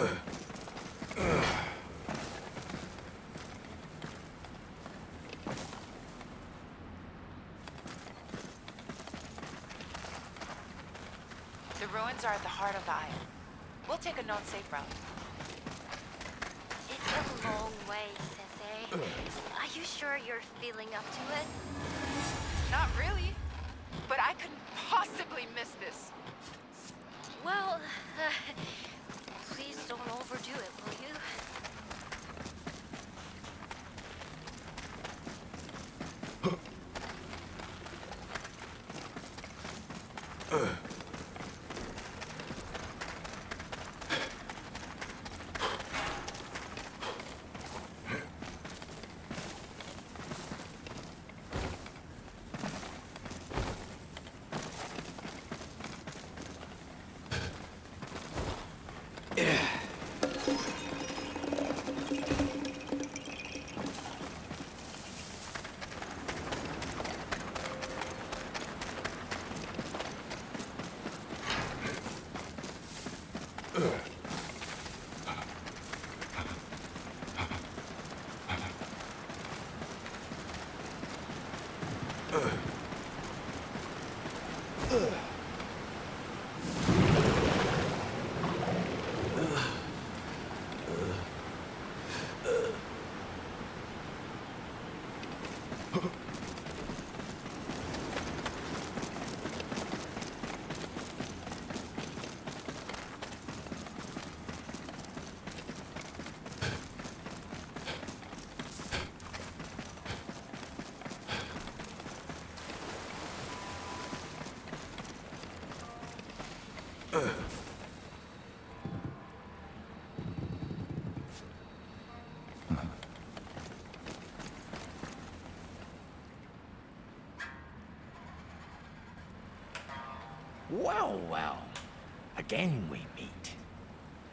The ruins are at the heart of the island. We'll take a non-safe route. It's a long way, Sensei. Are you sure you're feeling up to it? Not really. But I couldn't possibly miss this. Well, please don't overdo it, will you? Well, well. Again we meet.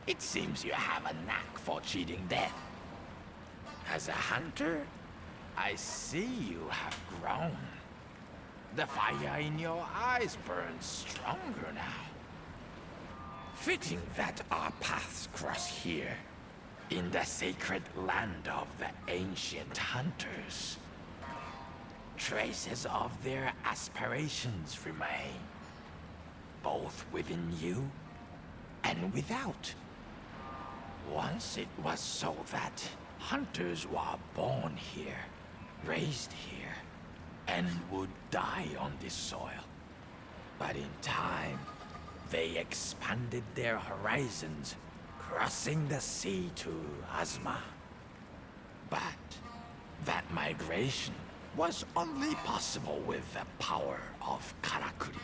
It seems you have a knack for cheating death. As a hunter, I see you have grown. The fire in your eyes burns stronger now. Fitting that our paths cross here, in the sacred land of the ancient hunters. Traces of their aspirations remain, both within you and without. Once it was so that hunters were born here, raised here, and would die on this soil. But in time, they expanded their horizons, crossing the sea to Azuma. But that migration was only possible with the power of Karakuri.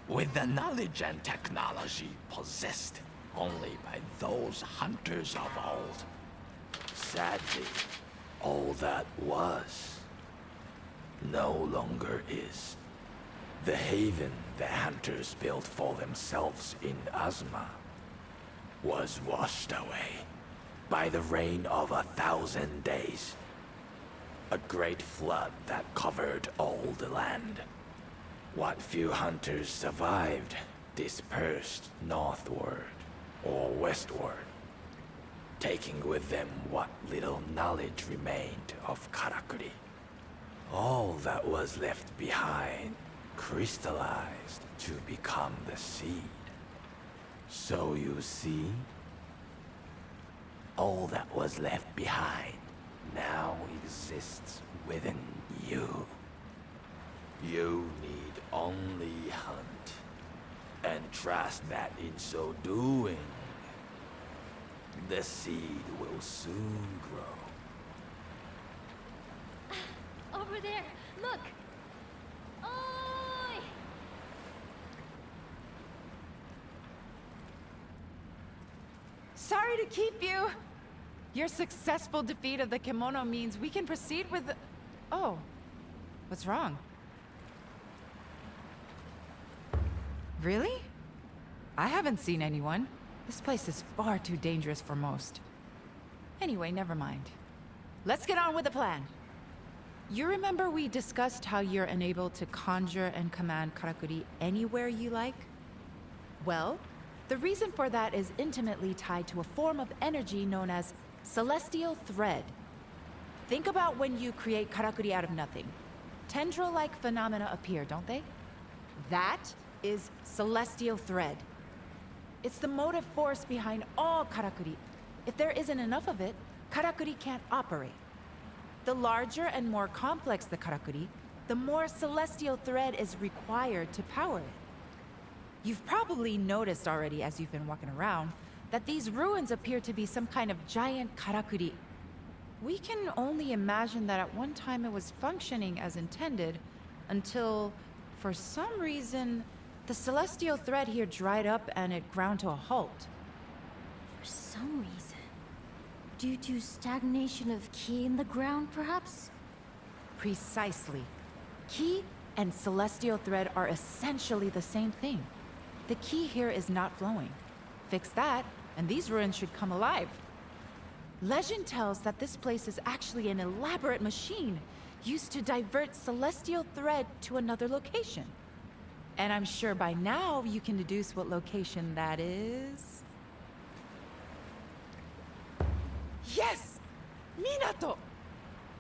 With the knowledge and technology possessed only by those hunters of old. Sadly, all that was no longer is. The haven the hunters built for themselves in Azuma was washed away by the rain of 1,000 days. A great flood that covered all the land. What few hunters survived dispersed northward or westward, taking with them what little knowledge remained of Karakuri. All that was left behind crystallized to become the seed. So you see, all that was left behind now exists within you. You need only hunt, and trust that in so doing, the seed will soon grow. Over there, look! Oi! Sorry to keep you. Your successful defeat of the kimono means we can proceed with the... Oh. What's wrong? Really? I haven't seen anyone. This place is far too dangerous for most. Anyway, never mind. Let's get on with the plan. You remember we discussed how you're enabled to conjure and command Karakuri anywhere you like? Well, The reason for that is intimately tied to a form of energy known as celestial thread. Think about when you create karakuri out of nothing. Tendril-like phenomena appear, don't they? That is celestial thread. It's the motive force behind all karakuri. If there isn't enough of it, karakuri can't operate. The larger and more complex the karakuri, the more celestial thread is required to power it. You've probably noticed already as you've been walking around that these ruins appear to be some kind of giant karakuri. We can only imagine that at one time it was functioning as intended until, for some reason, the celestial thread here dried up and it ground to a halt. For some reason. Due to stagnation of ki in the ground, perhaps? Precisely. Ki and celestial thread are essentially the same thing. The ki here is not flowing. Fix that, and these ruins should come alive. Legend tells that this place is actually an elaborate machine used to divert celestial thread to another location. And I'm sure by now you can deduce what location that is. Yes! Minato!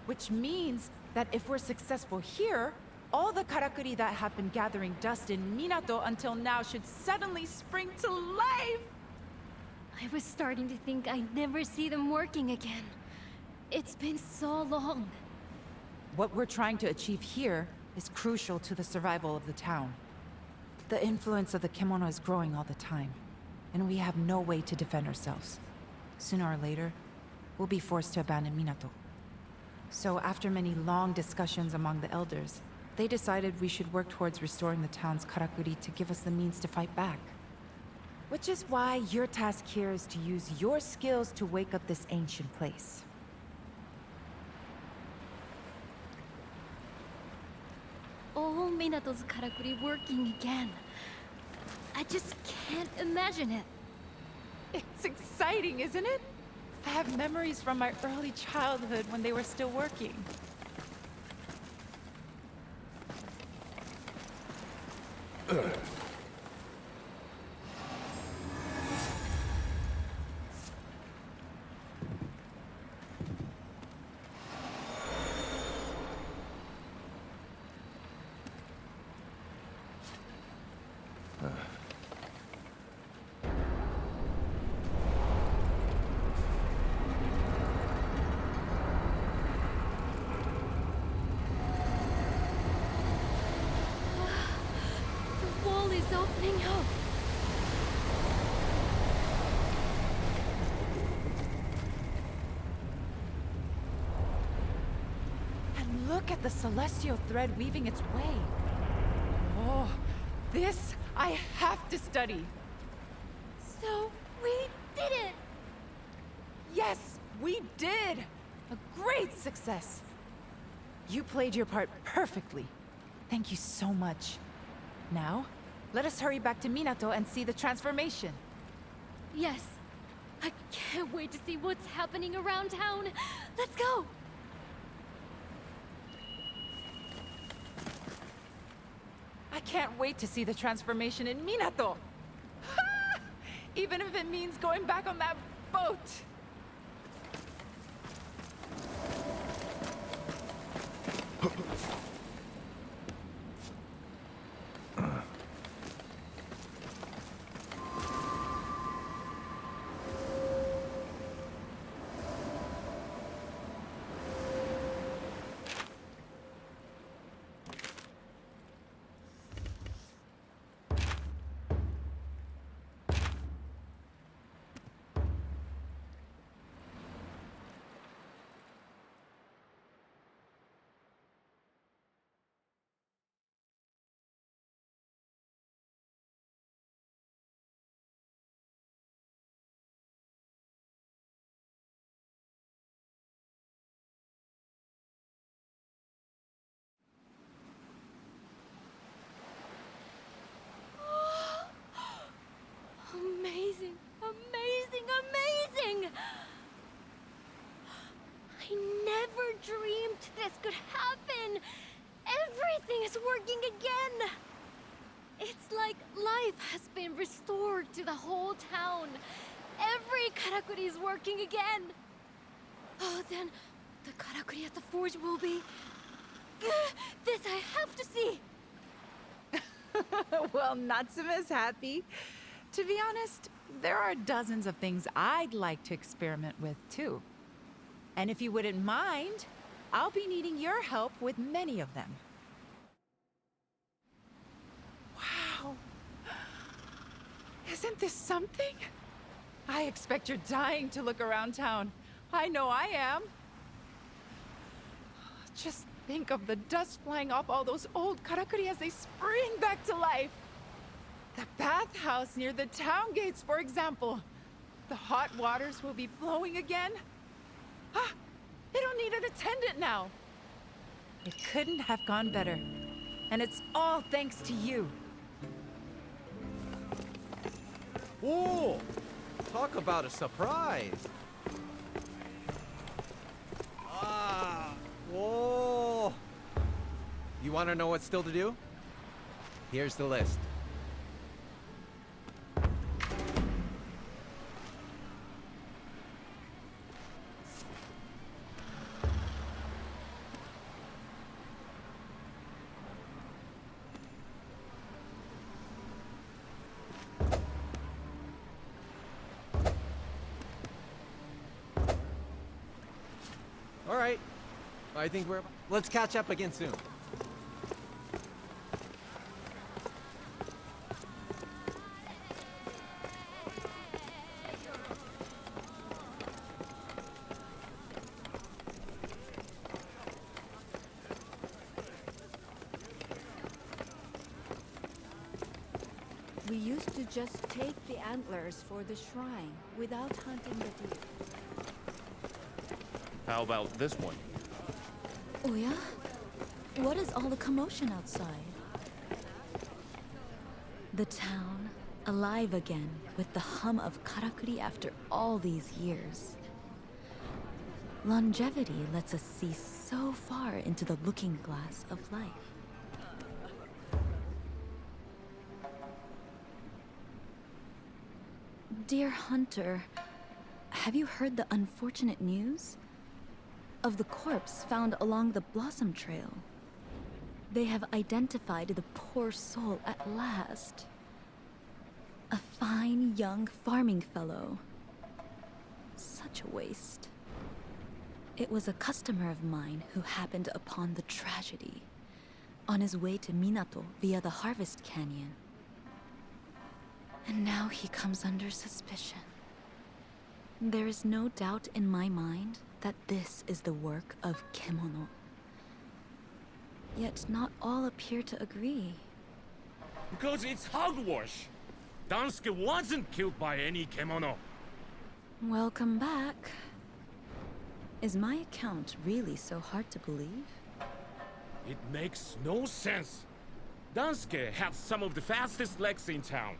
Which means that if we're successful here, all the karakuri that have been gathering dust in Minato until now should suddenly spring to life! I was starting to think I'd never see them working again. It's been so long. What we're trying to achieve here is crucial to the survival of the town. The influence of the kimono is growing all the time, and we have no way to defend ourselves. Sooner or later, we'll be forced to abandon Minato. So after many long discussions among the elders, they decided we should work towards restoring the town's karakuri to give us the means to fight back. Which is why your task here is to use your skills to wake up this ancient place. All Minato's karakuri working again. I just can't imagine it. It's exciting, isn't it? I have memories from my early childhood when they were still working. The wall is opening up. And look at the celestial thread weaving its way. Oh, this I have to study. So, we did it! Yes, we did! A great success! You played your part perfectly. Thank you so much. Now, let us hurry back to Minato and see the transformation. Yes. I can't wait to see what's happening around town. Let's go! I can't wait to see the transformation in Minato! Even if it means going back on that boat! Amazing, amazing, amazing! I never dreamed this could happen! Everything is working again! It's like life has been restored to the whole town. Every karakuri is working again. Oh, then the karakuri at the forge will be... This I have to see! Well, Natsume's happy. To be honest, there are dozens of things I'd like to experiment with, too. And if you wouldn't mind, I'll be needing your help with many of them. Wow. Isn't this something? I expect you're dying to look around town. I know I am. Just think of the dust flying off all those old karakuri as they spring back to life. The bathhouse near the town gates, for example. The hot waters will be flowing again. Ah, they don't need an attendant now. It couldn't have gone better. And it's all thanks to you. Whoa! Talk about a surprise! Whoa! You want to know what's still to do? Here's the list. All right. I think we're... Let's catch up again soon. We used to just take the antlers for the shrine without hunting the deer. How about this one? Oh yeah? What is all the commotion outside? The town, alive again, with the hum of karakuri after all these years. Longevity lets us see so far into the looking glass of life. Dear Hunter, have you heard the unfortunate news? Of the corpse found along the Blossom Trail. They have identified the poor soul at last. A fine young farming fellow. Such a waste. It was a customer of mine who happened upon the tragedy on his way to Minato via the Harvest Canyon. And now he comes under suspicion. There is no doubt in my mind that this is the work of Kemono. Yet not all appear to agree. Because it's hogwash. Dansuke wasn't killed by any kemono. Welcome back. Is my account really so hard to believe? It makes no sense. Dansuke had some of the fastest legs in town.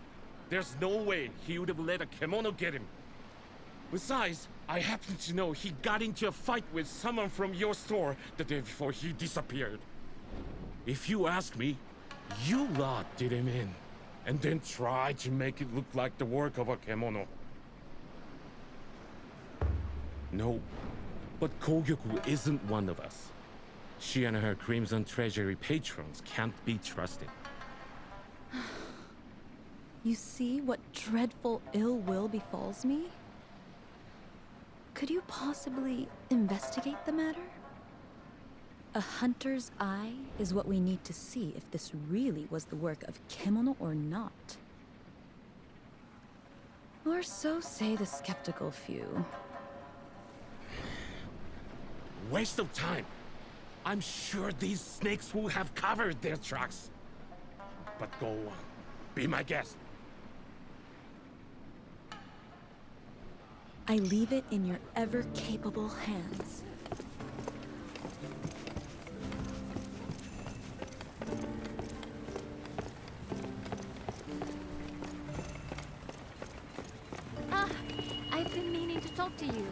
There's no way he would have let a kemono get him. Besides, I happen to know he got into a fight with someone from your store the day before he disappeared. If you ask me, you lot did him in, and then tried to make it look like the work of a kemono. No, but Kogyoku isn't one of us. She and her Crimson Treasury patrons can't be trusted. You see what dreadful ill will befalls me? Could you possibly investigate the matter? A hunter's eye is what we need to see if this really was the work of Kemono or not. Or so say the skeptical few. Waste of time. I'm sure these snakes will have covered their tracks. But go on. Be my guest. I leave it in your ever-capable hands. Ah, I've been meaning to talk to you.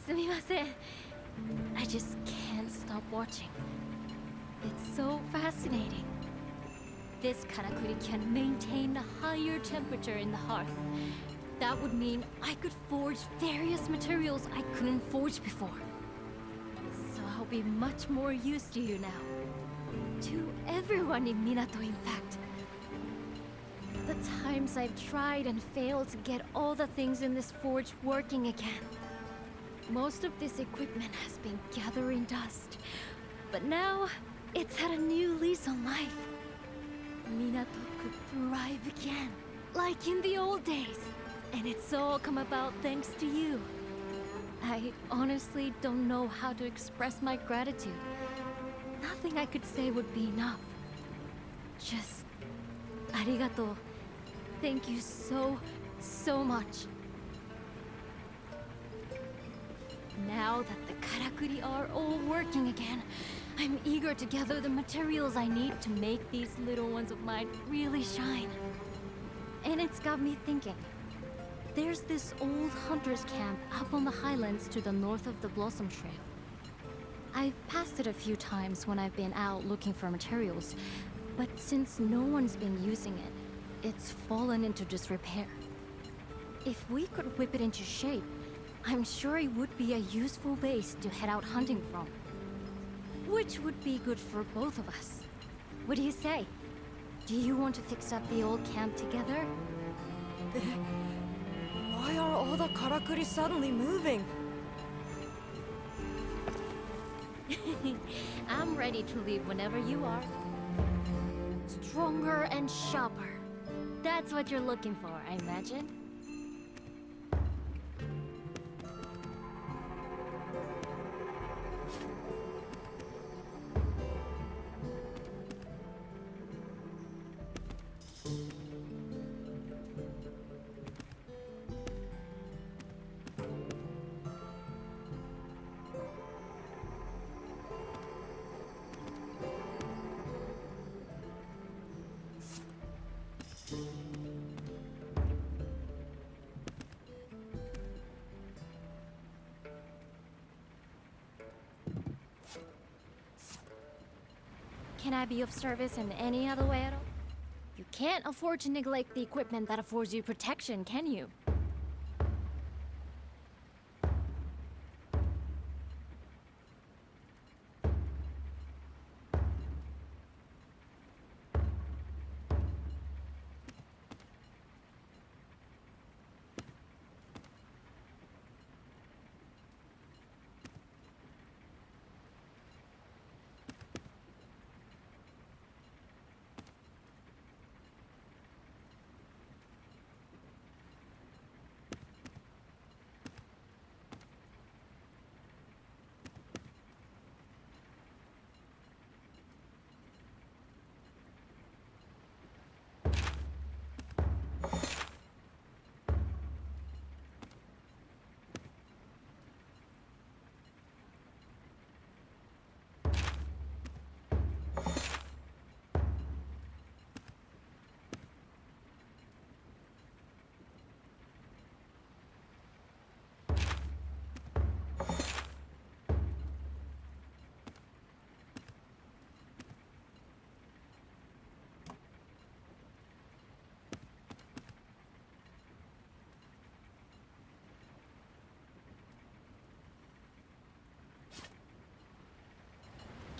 sumimasen. I just can't stop watching. It's so fascinating. This karakuri can maintain a higher temperature in the hearth. That would mean I could forge various materials I couldn't forge before. So I'll be much more used to you now. To everyone in Minato, in fact. The times I've tried and failed to get all the things in this forge working again. Most of this equipment has been gathering dust, but now it's had a new lease on life. Minato could thrive again, like in the old days. And it's all come about thanks to you. I honestly don't know how to express my gratitude. Nothing I could say would be enough. Just... arigato. Thank you so much. Now that the karakuri are all working again, I'm eager to gather the materials I need to make these little ones of mine really shine. And it's got me thinking. There's this old hunter's camp up on the highlands to the north of the Blossom Trail. I've passed it a few times when I've been out looking for materials, but since no one's been using it, it's fallen into disrepair. If we could whip it into shape, I'm sure it would be a useful base to head out hunting from. Which would be good for both of us. What do you say? Do you want to fix up the old camp together? Why are all the karakuri suddenly moving? I'm ready to leave whenever you are. Stronger and sharper. That's what you're looking for, I imagine. Can I be of service in any other way at all? You can't afford to neglect the equipment that affords you protection, can you?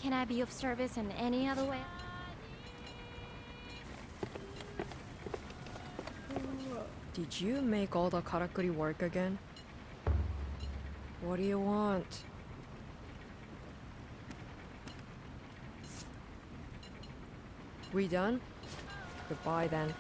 Can I be of service in any other way? Did you make all the karakuri work again? What do you want? We done? Goodbye then.